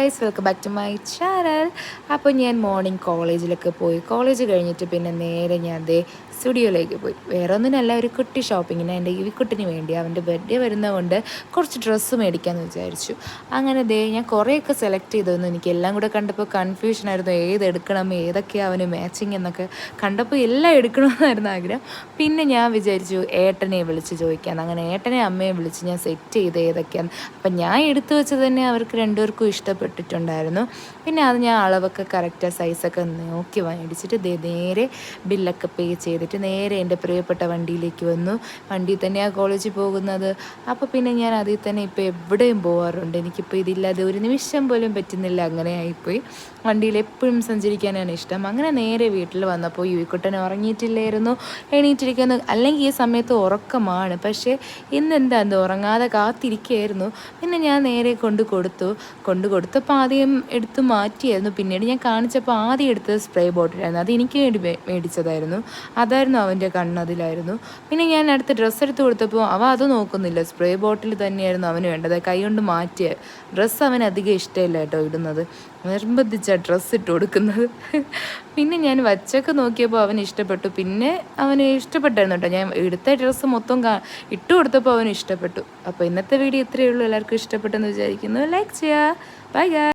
Guys, welcome back to my channel. അപ്പോൾ ഞാൻ morning കോളേജിലൊക്കെ പോയി. കോളേജ് കഴിഞ്ഞിട്ട് പിന്നെ നേരെ ഞാൻ സ്റ്റുഡിയോയിലേക്ക് പോയി. വേറെ ഒന്നിനല്ല, ഒരു കുട്ടി ഷോപ്പിങ്ങിന് എൻ്റെ ഈ കുട്ടിന് വേണ്ടി അവൻ്റെ ബർത്ത്ഡേ വരുന്നതുകൊണ്ട് കുറച്ച് ഡ്രസ്സ് മേടിക്കാമെന്ന് വിചാരിച്ചു. അങ്ങനെ ഞാൻ കുറേയൊക്കെ സെലക്ട് ചെയ്തതെന്ന് എനിക്ക് എല്ലാം കൂടെ കണ്ടപ്പോൾ കൺഫ്യൂഷനായിരുന്നു, ഏതെടുക്കണം, ഏതൊക്കെയാണ് അവന് മാച്ചിങ് എന്നൊക്കെ കണ്ടപ്പോൾ എല്ലാം എടുക്കണമെന്നായിരുന്നു ആഗ്രഹം. പിന്നെ ഞാൻ വിചാരിച്ചു ഏട്ടനെ വിളിച്ച് ചോദിക്കാമെന്ന്. അങ്ങനെ ഏട്ടനെ അമ്മയെ വിളിച്ച് ഞാൻ സെറ്റ് ചെയ്ത് ഏതൊക്കെയാണ്. അപ്പം ഞാൻ എടുത്തു വെച്ചത് തന്നെ അവർക്ക് രണ്ടുപേർക്കും ഇഷ്ടപ്പെട്ടിട്ടുണ്ടായിരുന്നു. പിന്നെ അത് ഞാൻ അളവൊക്കെ കറക്റ്റ് സൈസൊക്കെ നോക്കി മേടിച്ചിട്ട് നേരെ ബില്ലൊക്കെ പേ ചെയ്തിട്ട് നേരെ എൻ്റെ പ്രിയപ്പെട്ട വണ്ടിയിലേക്ക് വന്നു. വണ്ടിയിൽ തന്നെയാണ് കോളേജിൽ പോകുന്നത്. അപ്പോൾ പിന്നെ ഞാൻ അതിൽ തന്നെ ഇപ്പോൾ എവിടെയും പോകാറുണ്ട്. എനിക്കിപ്പോൾ ഇതില്ലാതെ ഒരു നിമിഷം പോലും പറ്റുന്നില്ല. അങ്ങനെ ആയിപ്പോയി. വണ്ടിയിൽ എപ്പോഴും സഞ്ചരിക്കാനാണ് ഇഷ്ടം. അങ്ങനെ നേരെ വീട്ടിൽ വന്നപ്പോൾ യുവിക്കുട്ടൻ ഉറങ്ങിയിട്ടില്ലായിരുന്നു. എണീറ്റിരിക്കുന്നു. അല്ലെങ്കിൽ ഈ സമയത്ത് ഉറക്കമാണ്, പക്ഷേ ഇന്നെന്താ ഉറങ്ങാതെ കാത്തിരിക്കുകയായിരുന്നു. പിന്നെ ഞാൻ നേരെ കൊടുത്തപ്പോൾ ആദ്യം എടുത്ത് മാറ്റിയായിരുന്നു. പിന്നീട് ഞാൻ കാണിച്ചപ്പോൾ ആദ്യം എടുത്തത് സ്പ്രേ ബോട്ടിലായിരുന്നു. അത് എനിക്ക് വേണ്ടി മേടിച്ചതായിരുന്നു. അതായിരുന്നു അവൻ്റെ കണ്ണതിലായിരുന്നു. പിന്നെ ഞാൻ അടുത്ത് ഡ്രസ്സ് എടുത്ത് കൊടുത്തപ്പോൾ അത് നോക്കുന്നില്ല, സ്പ്രേ ബോട്ടിൽ തന്നെയായിരുന്നു അവന് വേണ്ടത്. കൈ കൊണ്ട് മാറ്റിയ ഡ്രസ്സ് അവന് അധികം ഇഷ്ടമില്ല കേട്ടോ ഇടുന്നത്. നിർബന്ധിച്ചാണ് ഡ്രസ്സ് ഇട്ട് കൊടുക്കുന്നത്. പിന്നെ ഞാൻ വച്ചൊക്കെ നോക്കിയപ്പോൾ അവന് ഇഷ്ടപ്പെട്ടു. പിന്നെ അവന് ഇഷ്ടപ്പെട്ടായിരുന്നു കേട്ടോ. ഞാൻ എടുത്ത ഡ്രസ്സ് മൊത്തം ഇട്ട് കൊടുത്തപ്പോൾ അവന് ഇഷ്ടപ്പെട്ടു. അപ്പോൾ ഇന്നത്തെ വീഡിയോ ഇത്രയേ ഉള്ളൂ. എല്ലാവർക്കും ഇഷ്ടപ്പെട്ടെന്ന് വിചാരിക്കുന്നു. ലൈക്ക് ചെയ്യുക. Bye guys.